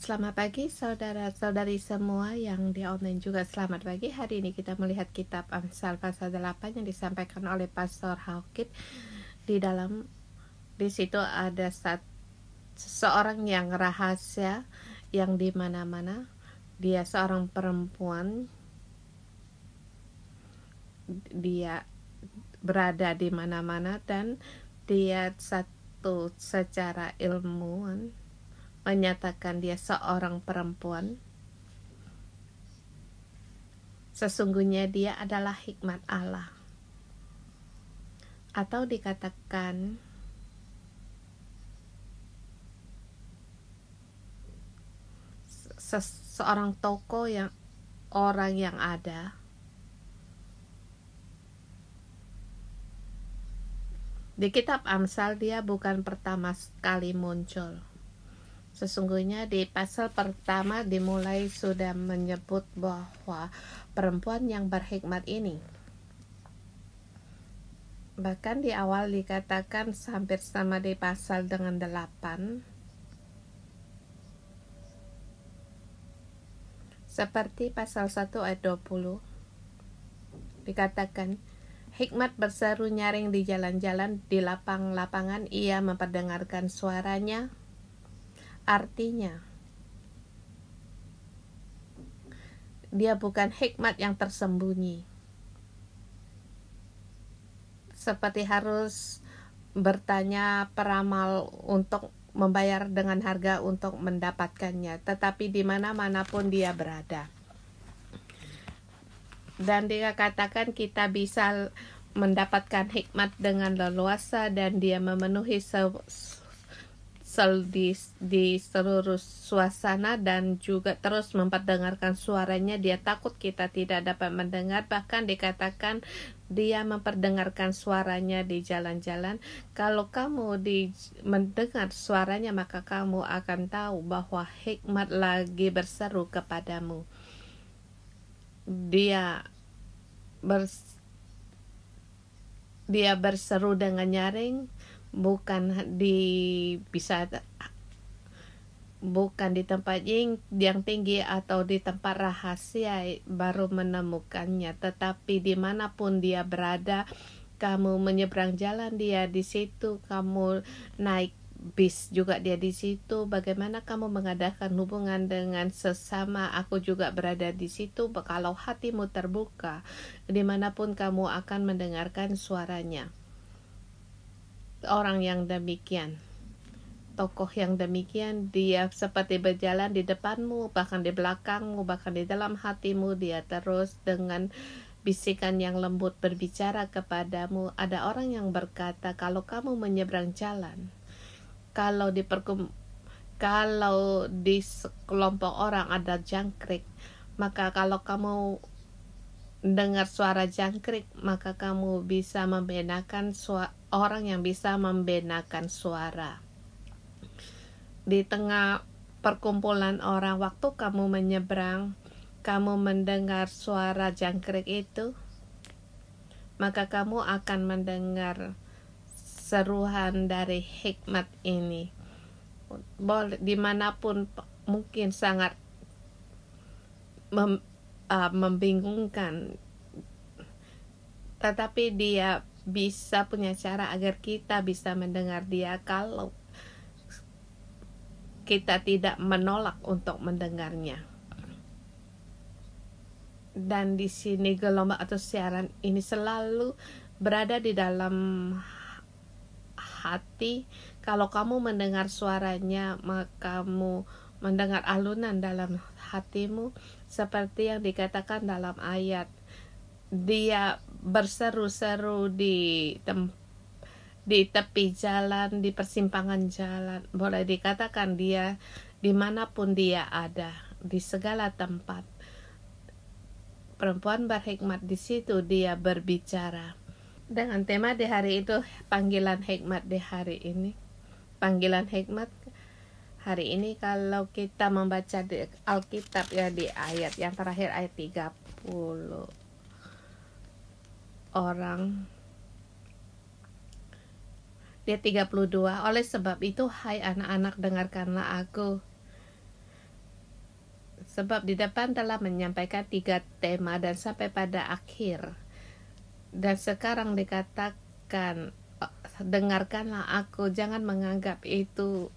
Selamat pagi saudara-saudari semua yang di online juga, selamat pagi. Hari ini kita melihat kitab Amsal pasal 8 yang disampaikan oleh Pastor Hawkit. Di situ ada seseorang yang rahasia yang di mana-mana. Dia seorang perempuan, dia berada di mana-mana, dan dia secara ilmuwan menyatakan dia seorang perempuan. Sesungguhnya dia adalah hikmat Allah, atau dikatakan seorang tokoh, orang yang ada. Di kitab Amsal dia bukan pertama sekali muncul. Sesungguhnya di pasal pertama dimulai sudah menyebut bahwa perempuan yang berhikmat ini. Bahkan di awal dikatakan hampir sama di pasal dengan 8. Seperti pasal 1 ayat 20. Dikatakan, hikmat berseru nyaring di jalan-jalan, di lapang-lapangan ia memperdengarkan suaranya. Artinya, dia bukan hikmat yang tersembunyi, seperti harus bertanya peramal untuk membayar dengan harga untuk mendapatkannya, tetapi di mana-manapun dia berada. Dan dia katakan kita bisa mendapatkan hikmat dengan leluasa, dan dia memenuhi di seluruh suasana, dan juga terus memperdengarkan suaranya. Dia takut kita tidak dapat mendengar, bahkan dikatakan dia memperdengarkan suaranya di jalan-jalan. Kalau kamu mendengar suaranya, maka kamu akan tahu bahwa hikmat lagi berseru kepadamu. Dia berseru dengan nyaring, bukan di tempat yang tinggi atau di tempat rahasia baru menemukannya, tetapi dimanapun dia berada. Kamu menyeberang jalan, dia di situ. Kamu naik bis juga, dia di situ. Bagaimana kamu mengadakan hubungan dengan sesama, aku juga berada di situ. Kalau hatimu terbuka, dimanapun kamu akan mendengarkan suaranya. Orang yang demikian, tokoh yang demikian, dia seperti berjalan di depanmu, bahkan di belakangmu, bahkan di dalam hatimu. Dia terus dengan bisikan yang lembut berbicara kepadamu. Ada orang yang berkata, kalau kamu menyeberang jalan, kalau di sekelompok orang ada jangkrik, maka kalau kamu dengar suara jangkrik, maka kamu bisa membedakan orang yang bisa membedakan suara. Di tengah perkumpulan orang, waktu kamu menyeberang, kamu mendengar suara jangkrik itu, maka kamu akan mendengar seruan dari hikmat ini. Dimanapun mungkin sangat membingungkan, tetapi dia bisa punya cara agar kita bisa mendengar dia kalau kita tidak menolak untuk mendengarnya. Dan di sini gelombang atau siaran ini selalu berada di dalam hati. Kalau kamu mendengar suaranya, maka kamu mendengar alunan dalam hatimu, seperti yang dikatakan dalam ayat. Dia berseru-seru di tepi jalan, di persimpangan jalan. Boleh dikatakan dia dimanapun dia ada, di segala tempat. Perempuan berhikmat, di situ dia berbicara. Dengan tema di hari itu, panggilan hikmat di hari ini. Panggilan hikmat hari ini, kalau kita membaca di Alkitab ya, di ayat yang terakhir, ayat 30 orang. Dia 32, oleh sebab itu hai anak-anak dengarkanlah aku. sebab di depan telah menyampaikan 3 tema dan sampai pada akhir. Dan sekarang dikatakan, dengarkanlah aku, jangan menganggap itu,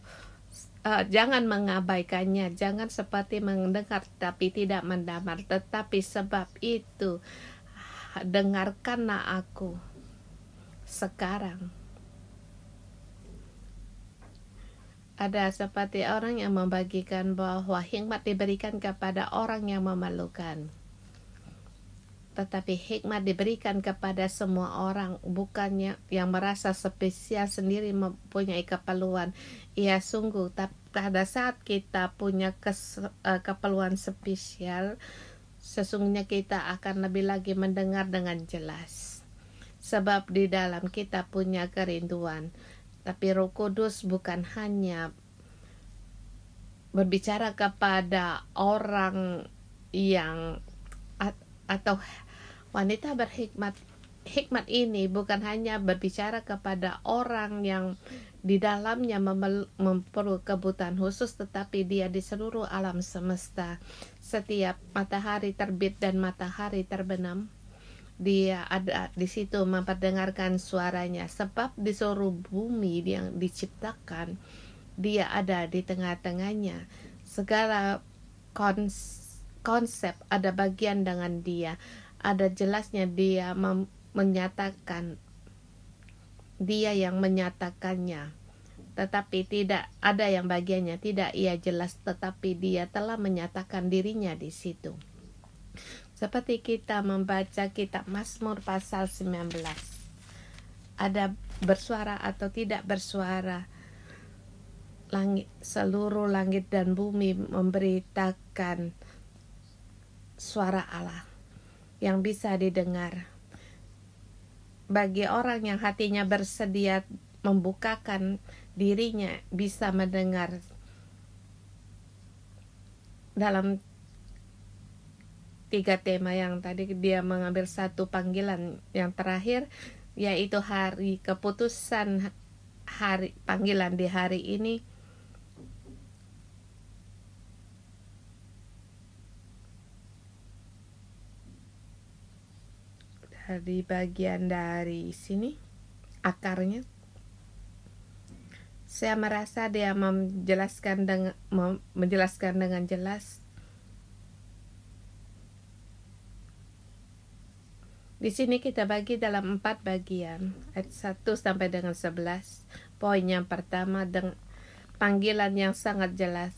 jangan mengabaikannya, jangan seperti mendengar tapi tidak mendamar, tetapi sebab itu dengarkanlah aku sekarang. Ada seperti orang yang membagikan bahwa hikmat diberikan kepada orang yang memerlukan. Tetapi hikmat diberikan kepada semua orang, bukannya yang merasa spesial sendiri mempunyai keperluan. Ya sungguh, pada saat kita punya keperluan spesial, sesungguhnya kita akan lebih lagi mendengar dengan jelas. Sebab di dalam kita punya kerinduan. Tapi Roh Kudus bukan hanya berbicara kepada orang yang atau wanita berhikmat. Hikmat ini bukan hanya berbicara kepada orang yang di dalamnya memperoleh kebutuhan khusus, tetapi dia di seluruh alam semesta. Setiap matahari terbit dan matahari terbenam, dia ada di situ memperdengarkan suaranya. Sebab di seluruh bumi yang diciptakan, dia ada di tengah-tengahnya. Segala konsep ada bagian dengan dia. Ada jelasnya dia menyatakan, dia yang menyatakannya. Tetapi tidak ada yang bagiannya tidak ia jelas, tetapi dia telah menyatakan dirinya di situ. Seperti kita membaca kitab Mazmur pasal 19. Ada bersuara atau tidak bersuara, seluruh langit dan bumi memberitakan suara Allah yang bisa didengar. Bagi orang yang hatinya bersedia membukakan dirinya, bisa mendengar. Dalam 3 tema yang tadi, dia mengambil satu panggilan yang terakhir, yaitu hari keputusan, hari panggilan di hari ini. Di bagian dari sini akarnya, saya merasa dia menjelaskan dengan jelas. Di sini kita bagi dalam 4 bagian, ayat 1 sampai dengan 11. Poin yang pertama, panggilan yang sangat jelas.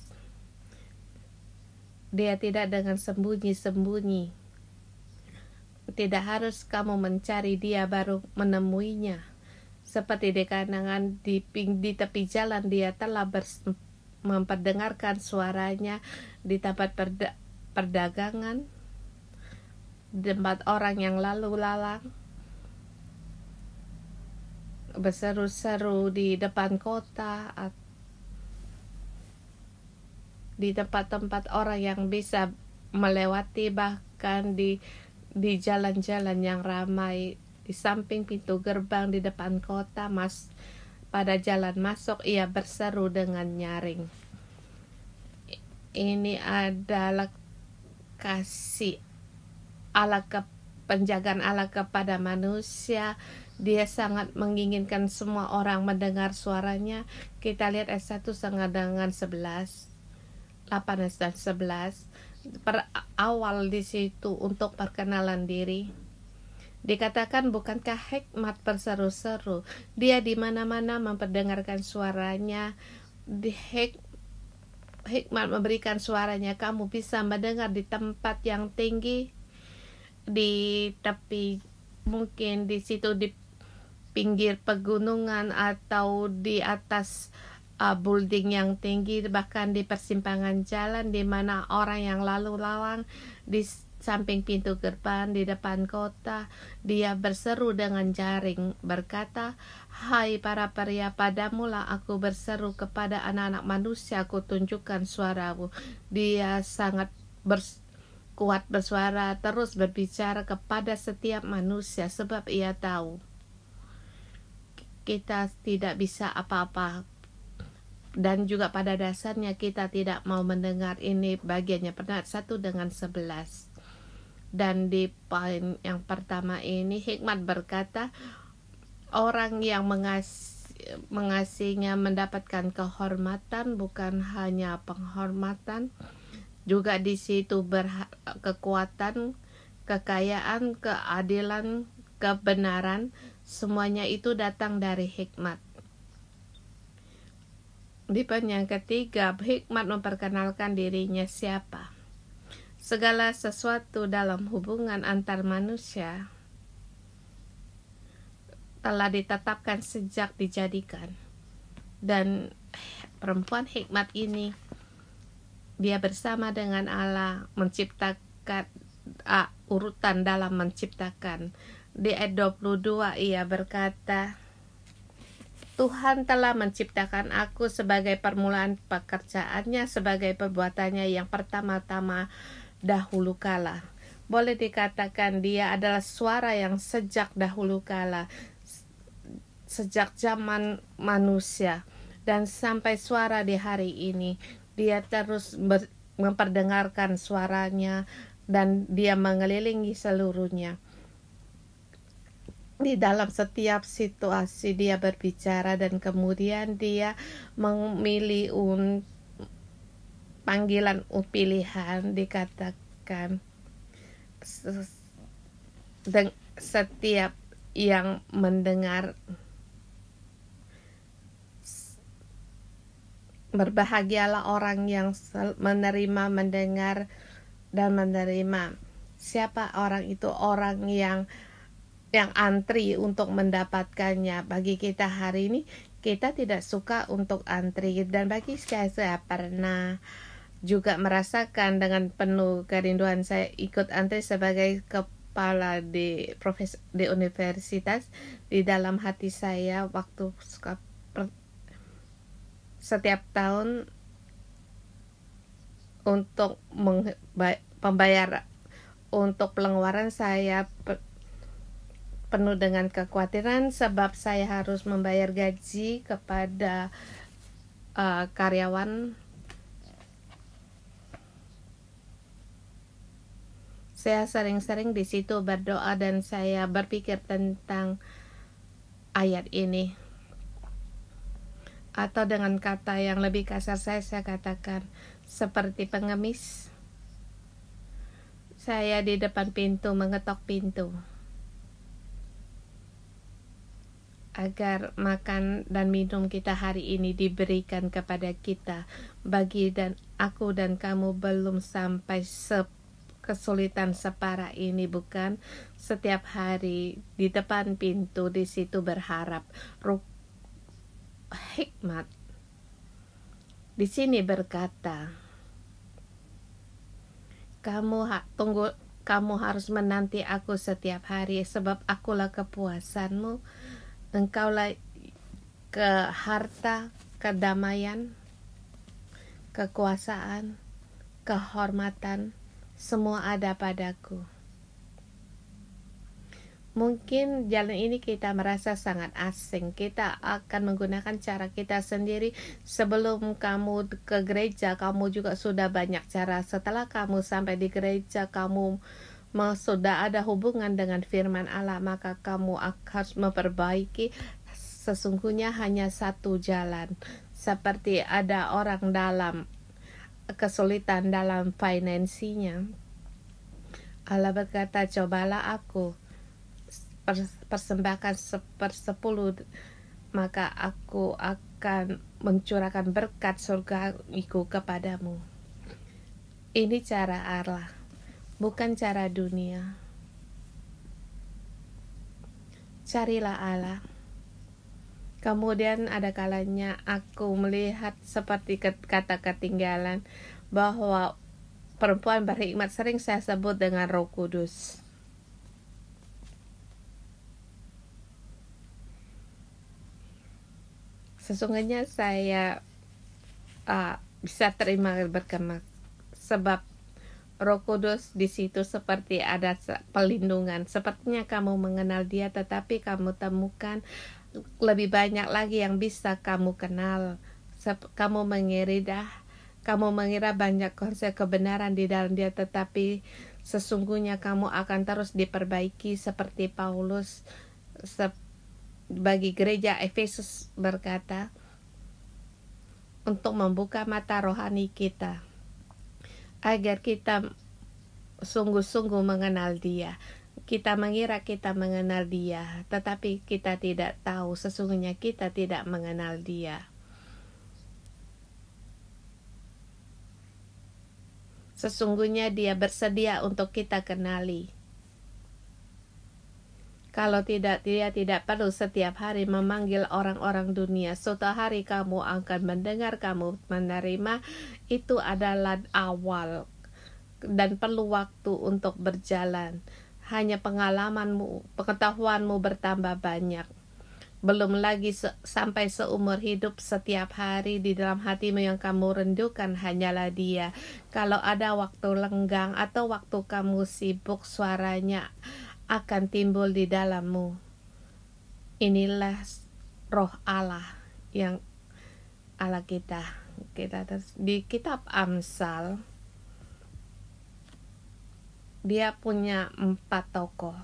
Dia tidak dengan sembunyi-sembunyi. Tidak harus kamu mencari dia baru menemuinya. Seperti di kanan di tepi jalan, dia telah memperdengarkan suaranya di tempat perdagangan, di tempat orang yang lalu lalang, berseru-seru di depan kota, di tempat-tempat orang yang bisa melewati, bahkan di jalan-jalan yang ramai, di samping pintu gerbang di depan kota, pada jalan masuk ia berseru dengan nyaring. Ini adalah kasih Allah, penjagaan Allah kepada manusia. Dia sangat menginginkan semua orang mendengar suaranya. Kita lihat ayat 1 sampai dengan 11, 8 dan 11. Awal di situ untuk perkenalan diri. Dikatakan, bukankah hikmat berseru-seru? Dia di mana-mana memperdengarkan suaranya. Hikmat memberikan suaranya. Kamu bisa mendengar di tempat yang tinggi, di tepi, mungkin di situ di pinggir pegunungan, atau di atas building yang tinggi, bahkan di persimpangan jalan di mana orang yang lalu lalang, di samping pintu gerbang di depan kota. Dia berseru dengan jaring, berkata, hai para pria, padamulah aku berseru, kepada anak-anak manusia aku tunjukkan suaramu. Dia sangat kuat bersuara, terus berbicara kepada setiap manusia, sebab ia tahu kita tidak bisa apa-apa dan juga pada dasarnya kita tidak mau mendengar. Ini bagiannya Penutup 1:11. Dan di poin yang pertama ini hikmat berkata, orang yang mengasihinya mendapatkan kehormatan, bukan hanya penghormatan, juga di situ kekuatan, kekayaan, keadilan, kebenaran, semuanya itu datang dari hikmat. Di poin yang ketiga, hikmat memperkenalkan dirinya siapa. Segala sesuatu dalam hubungan antar manusia telah ditetapkan sejak dijadikan. Dan perempuan hikmat ini, dia bersama dengan Allah menciptakan urutan dalam menciptakan. Di ayat 22 ia berkata, Tuhan telah menciptakan aku sebagai permulaan pekerjaannya, sebagai perbuatannya yang pertama-tama dahulu kala. Boleh dikatakan dia adalah suara yang sejak dahulu kala, sejak zaman manusia, dan sampai suara di hari ini. Dia terus memperdengarkan suaranya, dan dia mengelilingi seluruhnya. Di dalam setiap situasi dia berbicara, dan kemudian dia memilih panggilan pilihan. Dikatakan setiap yang mendengar, berbahagialah orang yang menerima, mendengar, dan menerima. Siapa orang itu? Orang yang antri untuk mendapatkannya. Bagi kita hari ini, kita tidak suka untuk antri, dan bagi saya pernah juga merasakan dengan penuh kerinduan. Saya ikut antri sebagai kepala di universitas. Di dalam hati saya waktu setiap tahun untuk membayar untuk pengeluaran saya penuh dengan kekhawatiran, sebab saya harus membayar gaji kepada karyawan. Saya sering-sering di situ berdoa, dan saya berpikir tentang ayat ini. Atau dengan kata yang lebih kasar, saya katakan seperti pengemis. Saya di depan pintu mengetok pintu agar makan dan minum kita hari ini diberikan kepada kita. Bagi dan aku dan kamu belum sampai kesulitan separah ini, bukan? Setiap hari di depan pintu di situ berharap. Hikmat di sini berkata, kamu harus menanti aku setiap hari, sebab akulah kepuasanmu. Engkaulah harta, kedamaian, kekuasaan, kehormatan, semua ada padaku. Mungkin jalan ini kita merasa sangat asing. Kita akan menggunakan cara kita sendiri. Sebelum kamu ke gereja, kamu juga sudah banyak cara. Setelah kamu sampai di gereja, kamu sudah ada hubungan dengan firman Allah, maka kamu harus memperbaiki. Sesungguhnya hanya satu jalan. Seperti ada orang dalam kesulitan dalam finansinya, Allah berkata, cobalah aku, persembahkan 1/10, maka aku akan mencurahkan berkat surgaku kepadamu. Ini cara Allah, bukan cara dunia. Carilah Allah. Kemudian ada kalanya aku melihat seperti kata ketinggalan, bahwa perempuan berhikmat sering saya sebut dengan Roh Kudus. Sesungguhnya saya bisa terima berkemak, sebab Roh Kudus di situ seperti ada pelindungan. Sepertinya kamu mengenal Dia, tetapi kamu temukan lebih banyak lagi yang bisa kamu kenal. kamu mengira banyak konsep kebenaran di dalam dia, tetapi sesungguhnya kamu akan terus diperbaiki seperti Paulus bagi gereja Efesus berkata, untuk membuka mata rohani kita agar kita sungguh-sungguh mengenal dia. Kita mengira kita mengenal dia, tetapi kita tidak tahu sesungguhnya kita tidak mengenal dia. Sesungguhnya dia bersedia untuk kita kenali. Kalau tidak, dia tidak perlu setiap hari memanggil orang-orang dunia. Suatu hari kamu akan mendengar, kamu menerima. Itu adalah awal dan perlu waktu untuk berjalan. Hanya pengetahuanmu bertambah banyak. Belum lagi sampai seumur hidup setiap hari di dalam hatimu yang kamu rindukan hanyalah dia. Kalau ada waktu lenggang atau waktu kamu sibuk, suaranya akan timbul di dalammu. Inilah roh Allah yang Allah kita. Di kitab Amsal, dia punya 4 tokoh.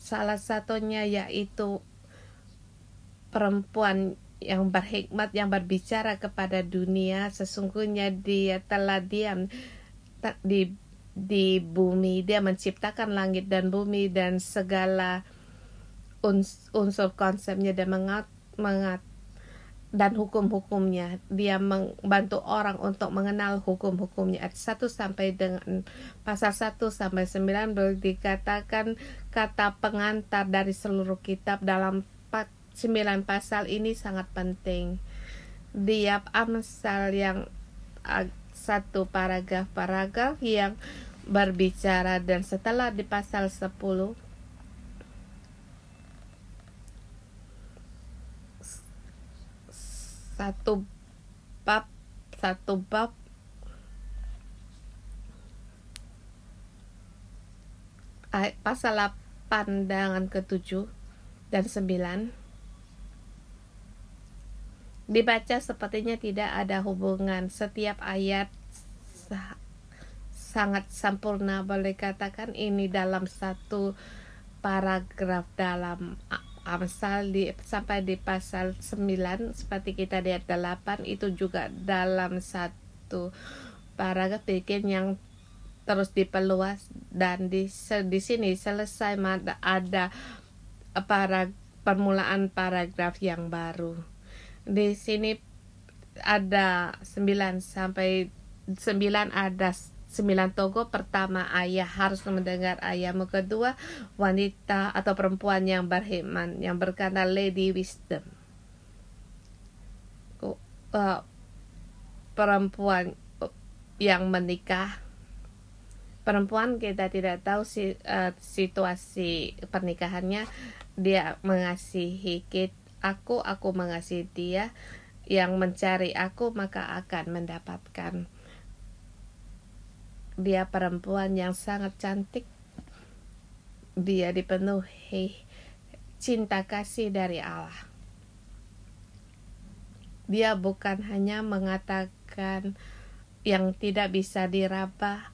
Salah satunya yaitu perempuan yang berhikmat yang berbicara kepada dunia. Sesungguhnya dia telah diam di bumi. Dia menciptakan langit dan bumi dan segala unsur konsepnya dan hukum-hukumnya. Dia membantu orang untuk mengenal hukum-hukumnya. Ayat 1 sampai dengan pasal 1 sampai 9 dikatakan kata pengantar dari seluruh kitab dalam 9 pasal ini sangat penting. Dia Amsal yang satu paragraf yang berbicara, dan setelah di pasal 10 satu bab pasal 8 dengan ke-7 dan 9 dibaca sepertinya tidak ada hubungan. Setiap ayat sangat sempurna, boleh katakan ini dalam satu paragraf dalam Amsal sampai di pasal 9, seperti kita lihat 8 itu juga dalam satu paragraf bikin yang terus diperluas, dan di sini selesai ada permulaan paragraf yang baru. Di sini ada 9 sampai 9 ada 9 tokoh. Pertama, ayah harus mendengar ayahmu. Kedua, wanita atau perempuan yang berhikmat yang berkata Lady Wisdom. Perempuan yang menikah. Perempuan kita tidak tahu situasi pernikahannya. Dia mengasihi aku mengasihi dia. Yang mencari aku maka akan mendapatkan. Dia perempuan yang sangat cantik. Dia dipenuhi cinta kasih dari Allah. Dia bukan hanya mengatakan yang tidak bisa diraba,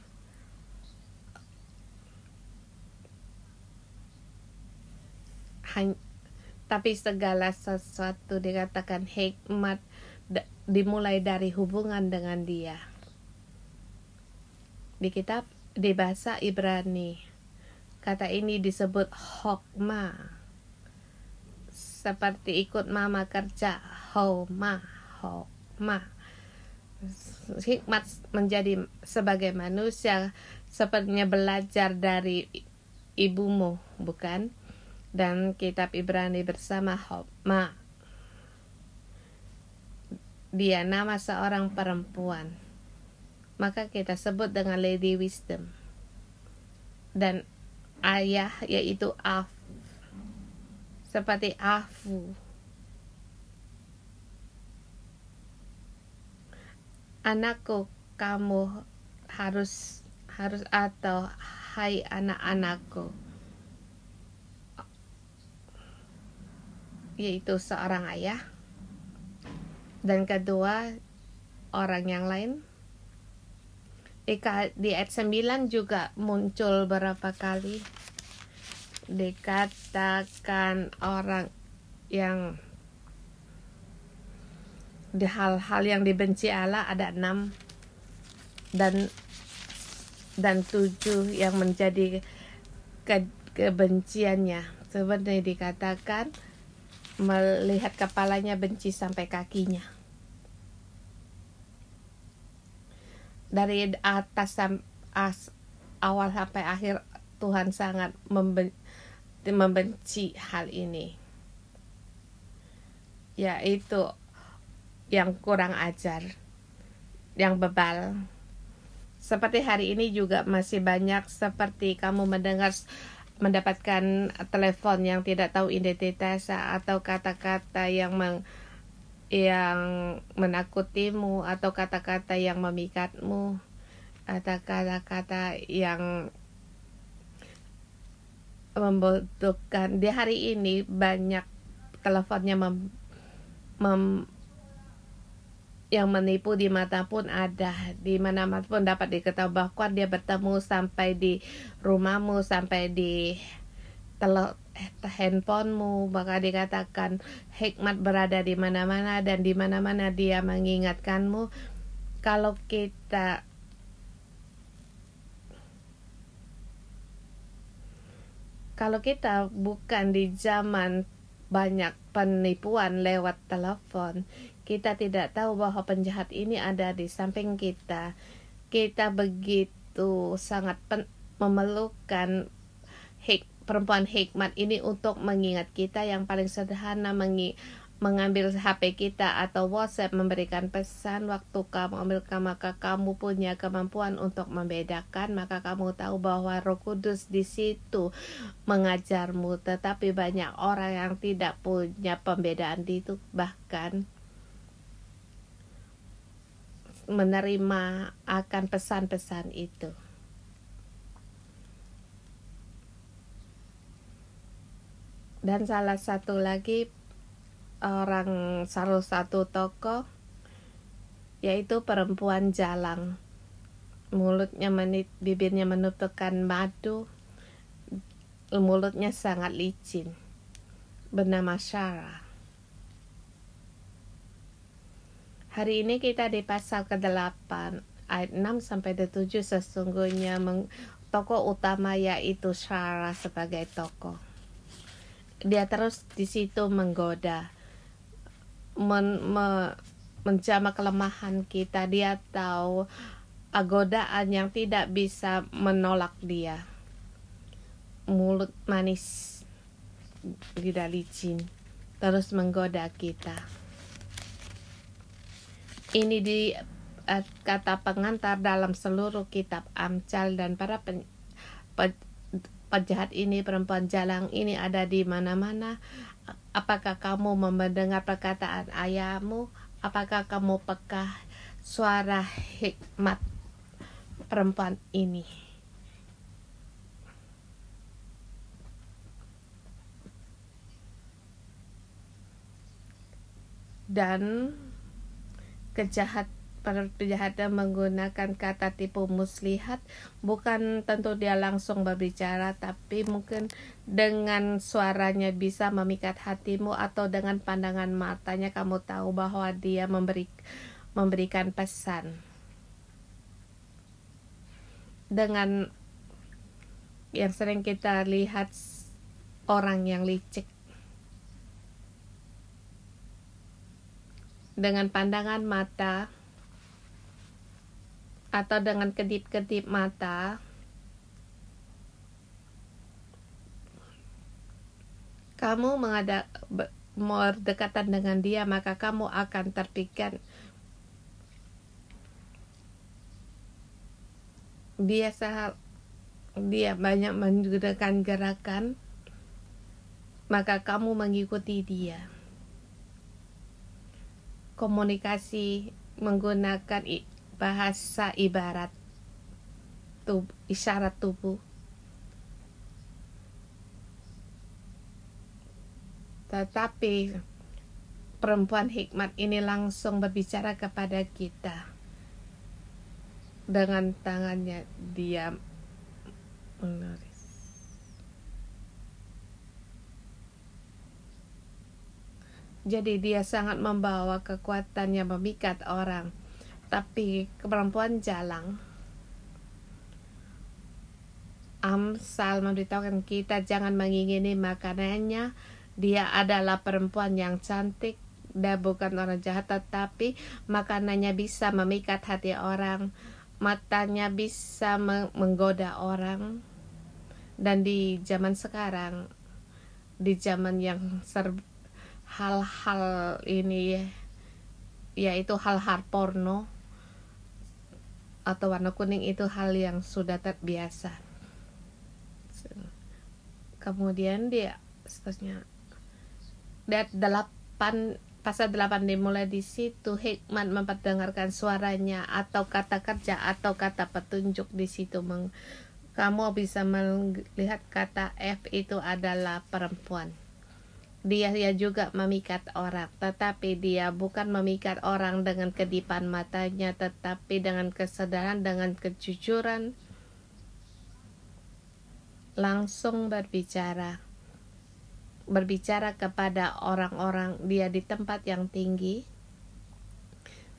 tapi segala sesuatu dikatakan hikmat dimulai dari hubungan dengan dia. Di bahasa Ibrani kata ini disebut hokmah, seperti ikut mama kerja, hokmah. Hikmat menjadi sebagai manusia sepertinya belajar dari ibumu, bukan? Dan kitab Ibrani bersama hokmah. Dia nama seorang perempuan, maka kita sebut dengan Lady Wisdom. Dan ayah yaitu Af, seperti Afu. Anakku, kamu harus atau hai anak-anakku. yaitu seorang ayah, dan kedua orang yang lain. Di ayat 9 juga muncul beberapa kali dikatakan orang yang di hal-hal yang dibenci Allah ada 6 dan 7 yang menjadi kebenciannya. Sebenarnya dikatakan melihat kepalanya benci sampai kakinya. Dari atas awal sampai akhir Tuhan sangat membenci hal ini, yaitu yang kurang ajar, yang bebal. Seperti hari ini juga masih banyak seperti kamu mendapatkan telepon yang tidak tahu identitas atau kata-kata yang menakutimu atau kata-kata yang memikatmu atau kata-kata yang membutuhkan. Di hari ini banyak teleponnya yang menipu, di mana pun ada, di mana pun dapat diketahui bahwa dia bertemu sampai di rumahmu, sampai di handphonemu. Maka dikatakan hikmat berada di mana-mana dan di mana-mana dia mengingatkanmu. Kalau kita bukan di zaman banyak penipuan lewat telepon, kita tidak tahu bahwa penjahat ini ada di samping kita. Kita begitu sangat memerlukan perempuan hikmat ini untuk mengingat kita. Yang paling sederhana, mengambil HP kita atau WhatsApp, memberikan pesan. Waktu kamu ambilkan, maka kamu punya kemampuan untuk membedakan, maka kamu tahu bahwa Roh Kudus di situ mengajarmu. Tetapi banyak orang yang tidak punya pembedaan itu, bahkan menerima akan pesan-pesan itu. Dan salah satu lagi salah satu tokoh, yaitu perempuan jalang. Bibirnya menutupkan madu, mulutnya sangat licin, bernama Sarah. Hari ini kita di pasal ke-8 ayat 6 sampai 7 sesungguhnya tokoh utama yaitu Sarah sebagai tokoh. Dia terus di situ menggoda, menjamah kelemahan kita. Dia tahu godaan yang tidak bisa menolak dia. Mulut manis, lidah licin, terus menggoda kita. Ini di kata pengantar dalam seluruh kitab Amsal, dan para penjahat ini, perempuan jalang ini ada di mana-mana. Apakah kamu mendengar perkataan ayahmu? Apakah kamu peka suara hikmat perempuan ini? Dan penjahatnya menggunakan kata tipu muslihat. Bukan tentu dia langsung berbicara, tapi mungkin dengan suaranya bisa memikat hatimu, atau dengan pandangan matanya kamu tahu bahwa dia memberikan pesan. Dengan yang sering kita lihat orang yang licik, dengan pandangan mata atau dengan kedip-kedip mata, kamu berdekatan dengan dia, maka kamu akan terpikat. Dia banyak menggunakan gerakan, maka kamu mengikuti dia. Komunikasi menggunakan bahasa isyarat tubuh. Tetapi perempuan hikmat ini langsung berbicara kepada kita. Dengan tangannya dia menulis. Jadi dia sangat membawa kekuatan yang memikat orang. Tapi perempuan jalang, Amsal memberitahukan kita jangan mengingini makanannya. Dia adalah perempuan yang cantik. Dia bukan orang jahat, tetapi makanannya bisa memikat hati orang. Matanya bisa menggoda orang. Dan di zaman sekarang, di zaman yang hal-hal ini, yaitu hal-hal porno atau warna kuning, itu hal yang sudah terbiasa. Kemudian dia seterusnya, pasal 8 dimulai di situ. Hikmat memperdengarkan suaranya atau kata kerja atau kata petunjuk di situ. Kamu bisa melihat kata F itu adalah perempuan. Dia juga memikat orang, tetapi dia bukan memikat orang dengan kedipan matanya, tetapi dengan kesadaran, dengan kejujuran, langsung berbicara kepada orang-orang. Dia di tempat yang tinggi,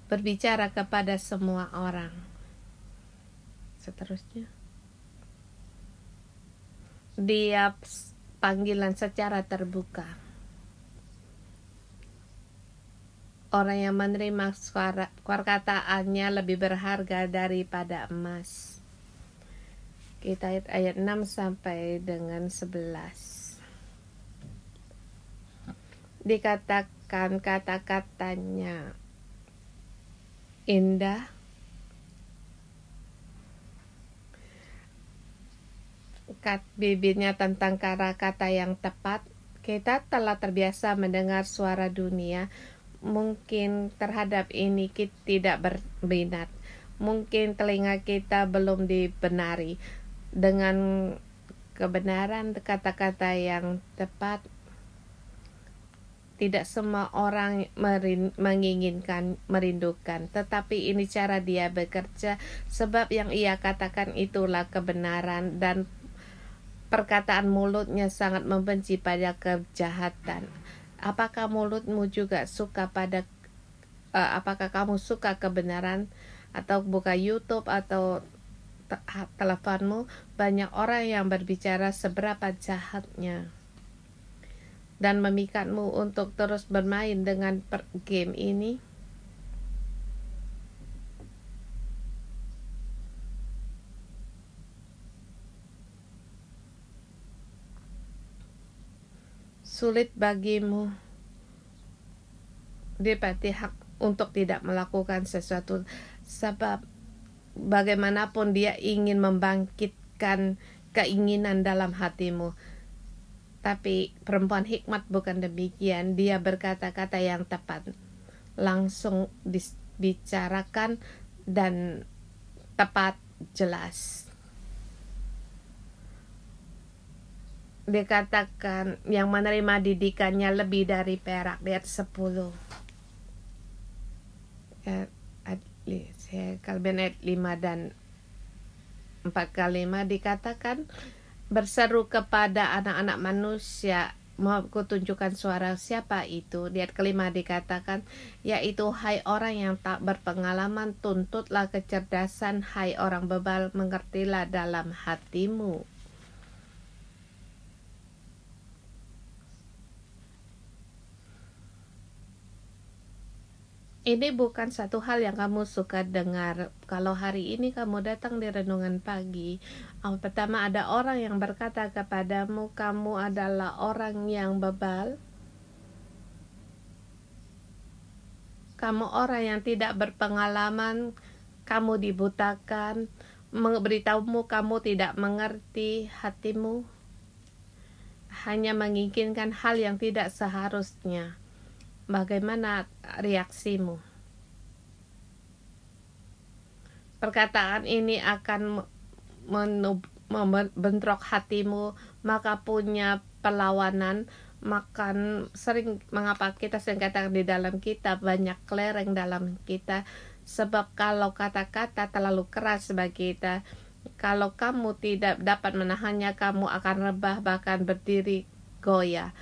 berbicara kepada semua orang. Seterusnya, dia panggilan secara terbuka. Orang yang menerima perkataannya lebih berharga daripada emas. Kita lihat ayat 6 sampai dengan 11. Dikatakan kata-katanya indah, bibirnya tentang kata-kata yang tepat. Kita telah terbiasa mendengar suara dunia. Mungkin terhadap ini kita tidak berminat. Mungkin telinga kita belum dibenari dengan kebenaran kata-kata yang tepat. Tidak semua orang merindukan, tetapi ini cara dia bekerja, sebab yang ia katakan itulah kebenaran, dan perkataan mulutnya sangat membenci pada kejahatan. Apakah mulutmu juga suka apakah kamu suka kebenaran? Atau buka YouTube atau teleponmu, banyak orang yang berbicara seberapa jahatnya dan memikatmu untuk terus bermain dengan game ini. Sulit bagimu dipati hak untuk tidak melakukan sesuatu, sebab bagaimanapun dia ingin membangkitkan keinginan dalam hatimu. Tapi perempuan hikmat bukan demikian. Dia berkata-kata yang tepat, langsung dibicarakan dan tepat, jelas. Dikatakan yang menerima didikannya lebih dari perak. Lihat 10. Kalbenet 5 dan 4-5 dikatakan, berseru kepada anak-anak manusia, mau kutunjukkan suara siapa itu. Lihat 5 dikatakan, yaitu hai orang yang tak berpengalaman, tuntutlah kecerdasan, hai orang bebal, mengertilah dalam hatimu. Ini bukan satu hal yang kamu suka dengar. Kalau hari ini kamu datang di renungan pagi, pertama ada orang yang berkata kepadamu, kamu adalah orang yang bebal, kamu orang yang tidak berpengalaman, kamu dibutakan, memberitahumu kamu tidak mengerti, hatimu hanya menginginkan hal yang tidak seharusnya. Bagaimana reaksimu? Perkataan ini akan membentrok hatimu, maka punya perlawanan mengapa kita sering katakan di dalam kita banyak kelereng dalam kita, sebab kalau kata-kata terlalu keras bagi kita, kalau kamu tidak dapat menahannya, kamu akan rebah, bahkan berdiri goyah,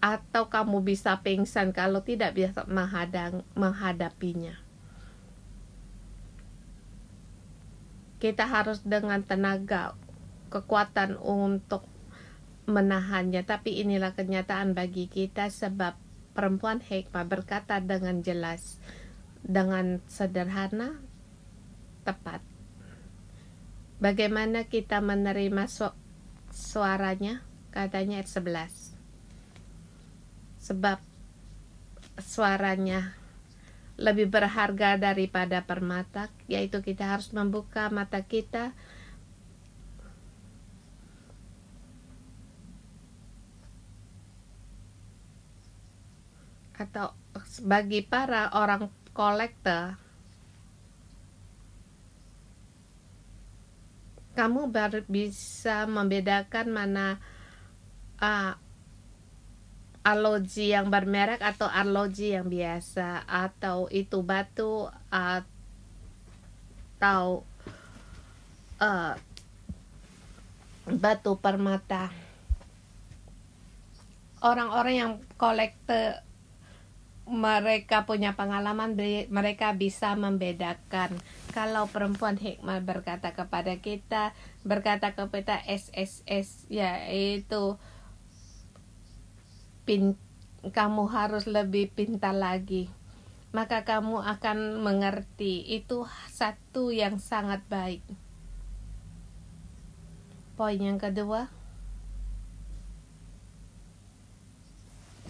atau kamu bisa pingsan kalau tidak bisa menghadapinya. Kita harus dengan tenaga, kekuatan untuk menahannya, tapi inilah kenyataan bagi kita, sebab perempuan hikmah berkata dengan jelas, dengan sederhana, tepat. Bagaimana kita menerima suaranya? Katanya ayat 11. Sebab suaranya lebih berharga daripada permata, yaitu kita harus membuka mata kita atau bagi para orang kolektor, kamu baru bisa membedakan mana arloji yang bermerek atau arloji yang biasa, atau itu batu atau batu permata. Orang-orang yang kolektor, mereka punya pengalaman, mereka bisa membedakan. Kalau perempuan hikmah berkata kepada kita SSS, yaitu kamu harus lebih pintar lagi, maka kamu akan mengerti. Itu satu yang sangat baik. Poin yang kedua,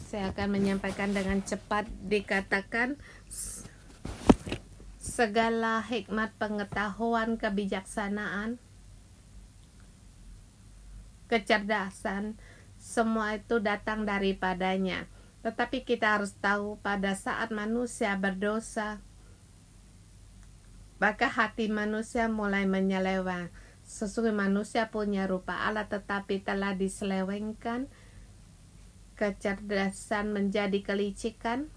saya akan menyampaikan dengan cepat. Dikatakan segala hikmat, pengetahuan, kebijaksanaan, kecerdasan, semua itu datang daripadanya. Tetapi kita harus tahu, pada saat manusia berdosa, maka hati manusia mulai menyeleweng. Sesungguhnya manusia punya rupa Allah, tetapi telah diselewengkan. Kecerdasan menjadi kelicikan,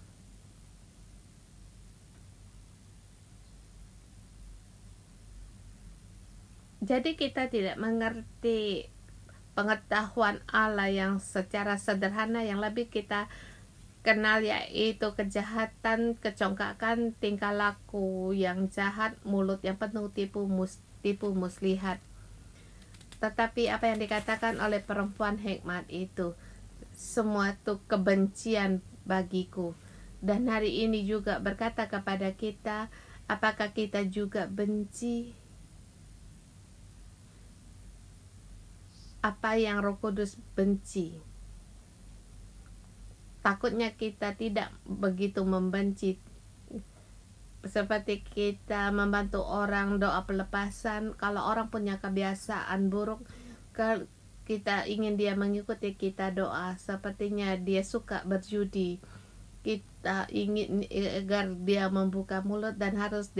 jadi kita tidak mengerti pengetahuan Allah yang secara sederhana. Yang lebih kita kenal yaitu kejahatan, kecongkakan, tingkah laku yang jahat, mulut yang penuh tipu muslihat. Tetapi apa yang dikatakan oleh perempuan hikmat itu, semua itu kebencian bagiku. Dan hari ini juga berkata kepada kita, apakah kita juga benci apa yang Roh Kudus benci? Takutnya kita tidak begitu membenci, seperti kita membantu orang doa pelepasan. Kalau orang punya kebiasaan buruk, kita ingin dia mengikuti kita doa, sepertinya dia suka berjudi, kita ingin agar dia membuka mulut dan harus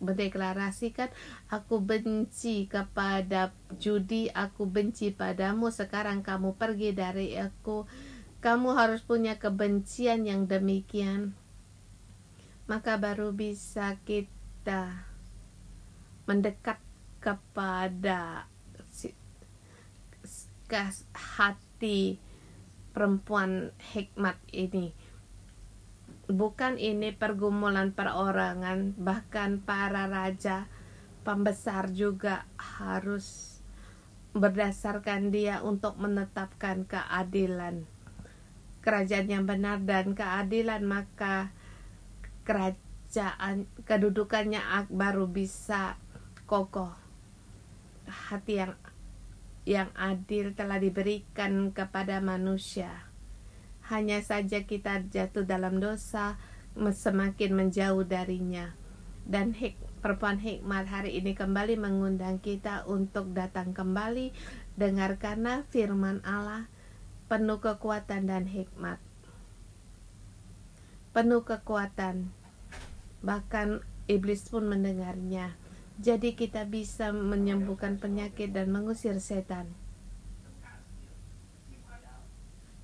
mendeklarasikan, aku benci kepada judi, aku benci padamu, sekarang kamu pergi dari aku. Kamu harus punya kebencian yang demikian, maka baru bisa kita mendekat kepada hati perempuan hikmat ini. Bukan ini pergumulan perorangan, bahkan para raja, pembesar juga harus berdasarkan dia untuk menetapkan keadilan, kerajaan yang benar dan keadilan, maka kerajaan kedudukannya baru bisa kokoh. Hati yang adil telah diberikan kepada manusia. Hanya saja kita jatuh dalam dosa, semakin menjauh darinya. Dan perempuan hikmat hari ini kembali mengundang kita untuk datang kembali, dengarkanlah firman Allah, penuh kekuatan dan hikmat. Penuh kekuatan, bahkan iblis pun mendengarnya. Jadi kita bisa menyembuhkan penyakit dan mengusir setan.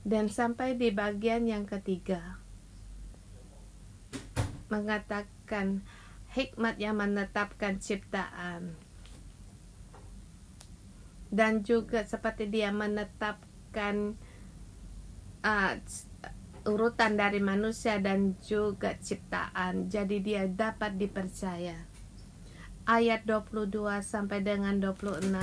Dan sampai di bagian yang ketiga mengatakan hikmat yang menetapkan ciptaan, dan juga seperti dia menetapkan urutan dari manusia dan juga ciptaan, jadi dia dapat dipercaya. Ayat 22 sampai dengan 26.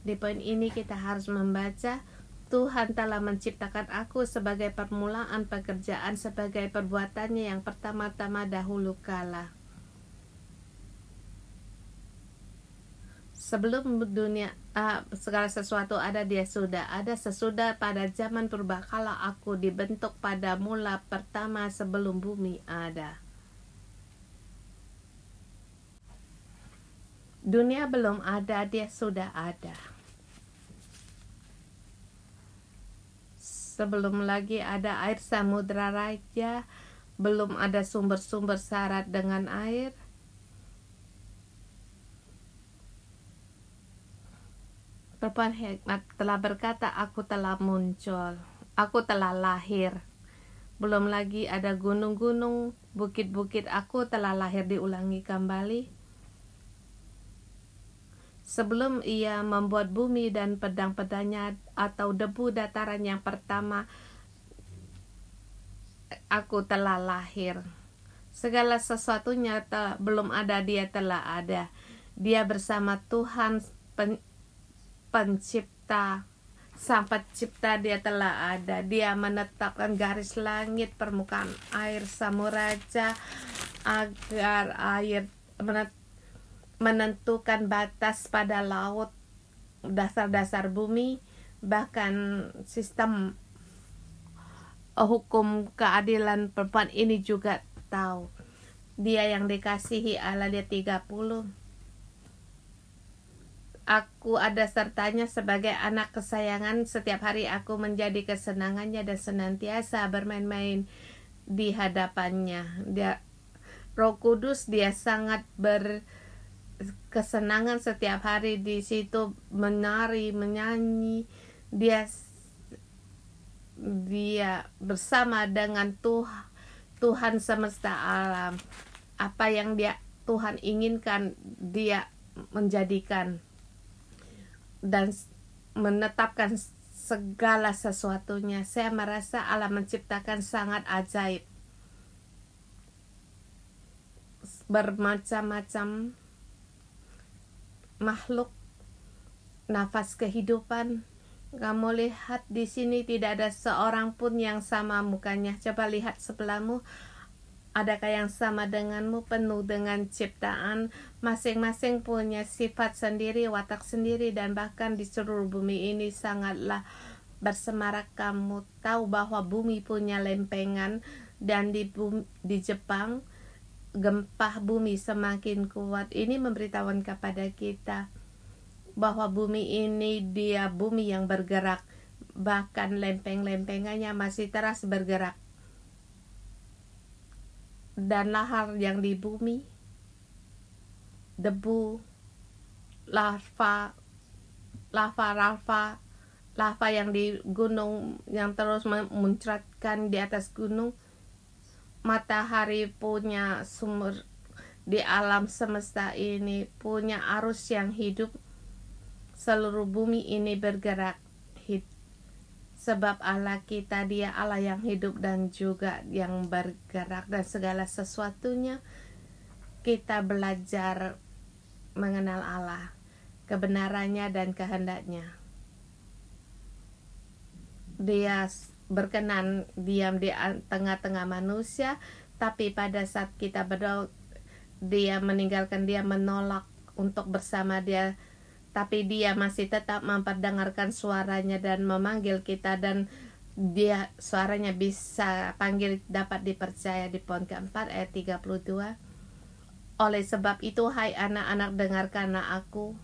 Di poin ini kita harus membaca, Tuhan telah menciptakan aku sebagai permulaan pekerjaan, sebagai perbuatannya yang pertama-tama dahulu kala. Sebelum dunia segala sesuatu ada, dia sudah ada. Sesudah pada zaman purbakala aku dibentuk pada mula pertama sebelum bumi ada. Dunia belum ada, dia sudah ada. Sebelum lagi ada air samudra raja, belum ada sumber-sumber syarat dengan air. Perempuan hikmat telah berkata, aku telah muncul, aku telah lahir. Belum lagi ada gunung-gunung, bukit-bukit, aku telah lahir diulangi kembali. Sebelum ia membuat bumi dan pedang-pedangnya atau debu dataran yang pertama, aku telah lahir. Segala sesuatunya belum ada, dia telah ada. Dia bersama Tuhan pencipta, sang pencipta, dia telah ada. Dia menetapkan garis langit, permukaan air, samuraja, agar air menentukan batas pada laut, dasar-dasar bumi, bahkan sistem hukum keadilan. Perempuan ini juga tahu. Dia yang dikasihi Allah, dia 30. Aku ada sertanya sebagai anak kesayangan, setiap hari aku menjadi kesenangannya dan senantiasa bermain-main di hadapannya. Dia Roh Kudus, dia sangat kesenangan setiap hari di situ, menari, menyanyi. Dia bersama dengan Tuhan semesta alam. Apa yang Tuhan inginkan, dia menjadikan dan menetapkan segala sesuatunya. Saya merasa Allah menciptakan sangat ajaib, bermacam-macam makhluk, nafas kehidupan. Kamu lihat di sini tidak ada seorang pun yang sama mukanya. Coba lihat sebelahmu, adakah yang sama denganmu? Penuh dengan ciptaan, masing-masing punya sifat sendiri, watak sendiri, dan bahkan di seluruh bumi ini sangatlah bersemarak. Kamu tahu bahwa bumi punya lempengan, dan di Jepang gempa bumi semakin kuat. Ini memberitahukan kepada kita bahwa bumi ini dia bumi yang bergerak, bahkan lempeng-lempengannya masih terus bergerak. Dan lahar yang di bumi, debu, lava yang di gunung yang terus memuncratkan di atas gunung. Matahari punya sumber di alam semesta ini, punya arus yang hidup. Seluruh bumi ini bergerak, sebab Allah kita, dia Allah yang hidup dan juga yang bergerak. Dan segala sesuatunya kita belajar mengenal Allah, kebenarannya dan kehendaknya. Dia berkenan diam di tengah-tengah manusia, tapi pada saat kita berdoa, dia meninggalkan, dia menolak untuk bersama dia, tapi dia masih tetap memperdengarkan suaranya dan memanggil kita, dan dia suaranya bisa panggil, dapat dipercaya. Di poin keempat ayat 32. Oleh sebab itu, hai anak-anak, dengarkanlah aku,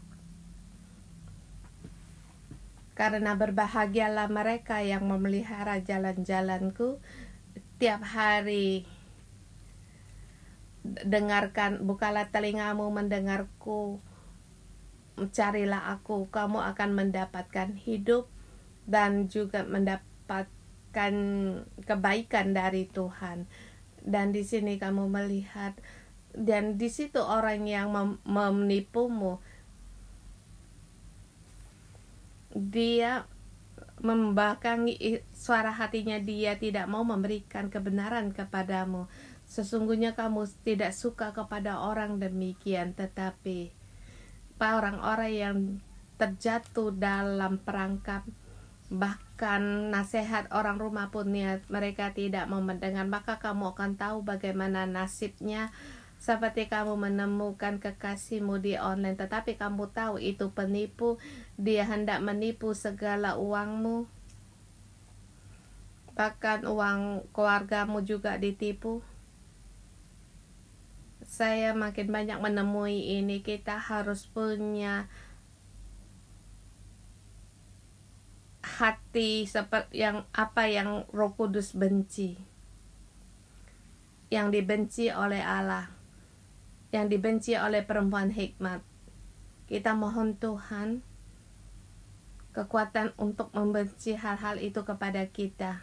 karena berbahagialah mereka yang memelihara jalan-jalanku. Tiap hari dengarkan, bukalah telingamu mendengarku, carilah aku, kamu akan mendapatkan hidup dan juga mendapat mendapatkan kebaikan dari Tuhan. Dan di sini kamu melihat, dan di situ orang yang menipumu, dia membangkangi suara hatinya, dia tidak mau memberikan kebenaran kepadamu. Sesungguhnya kamu tidak suka kepada orang demikian, tetapi orang-orang yang terjatuh dalam perangkap, bahkan nasihat orang rumah pun mereka tidak mau mendengar, maka kamu akan tahu bagaimana nasibnya. Seperti kamu menemukan kekasihmu di online, tetapi kamu tahu itu penipu, dia hendak menipu segala uangmu, bahkan uang keluargamu juga ditipu. Saya makin banyak menemui ini. Kita harus punya hati seperti yang Roh Kudus benci, yang dibenci oleh Allah, yang dibenci oleh perempuan hikmat. Kita mohon Tuhan kekuatan untuk membenci hal-hal itu kepada kita.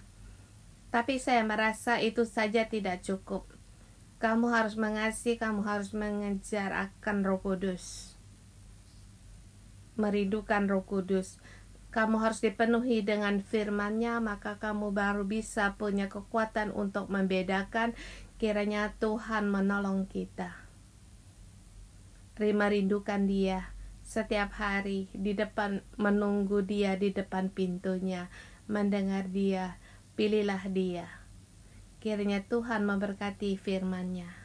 Tapi saya merasa itu saja tidak cukup. Kamu harus mengasihi, kamu harus mengejar akan Roh Kudus, merindukan Roh Kudus. Kamu harus dipenuhi dengan firman-Nya, maka kamu baru bisa punya kekuatan untuk membedakan. Kiranya Tuhan menolong kita. Merindukan Dia setiap hari, di depan, menunggu Dia di depan pintunya, mendengar Dia, pilihlah Dia. Kiranya Tuhan memberkati firman-Nya.